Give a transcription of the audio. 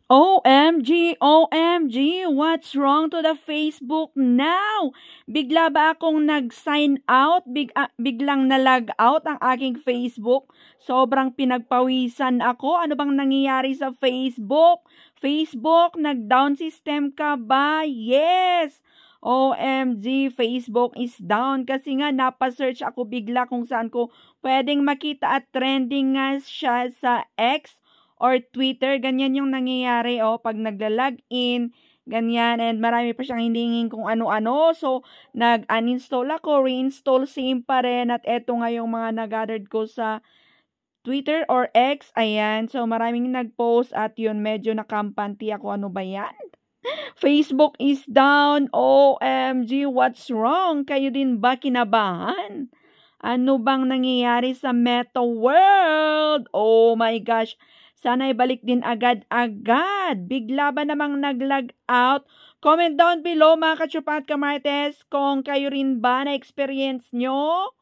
OMG, OMG, what's wrong to the Facebook now? Bigla ba akong nag-sign out? Biglang nalag out ang aking Facebook? Sobrang pinagpawisan ako. Ano bang nangyayari sa Facebook? Facebook, nag-down system ka ba? Yes! OMG, Facebook is down kasi nga napasearch ako bigla kung saan ko pwedeng makita at trending nga siya sa X or Twitter, ganyan yung nangyayari, pag nagla-login, ganyan, and marami pa siyang hindingin kung ano-ano, so, nag-uninstall ako, reinstall, same pa rin, at eto nga yung mga nag-gathered ko sa Twitter or X, ayan, so, maraming nag-post, at yun, medyo nakampanti ako, ano ba yan? Facebook is down, OMG, what's wrong? Kayo din ba kinabahan? Ano bang nangyayari sa Meta World? Oh my gosh, sana ibalik din agad-agad. Bigla ba namang nag-log out? Comment down below mga ka-chupa at kamarites kung kayo rin ba na-experience nyo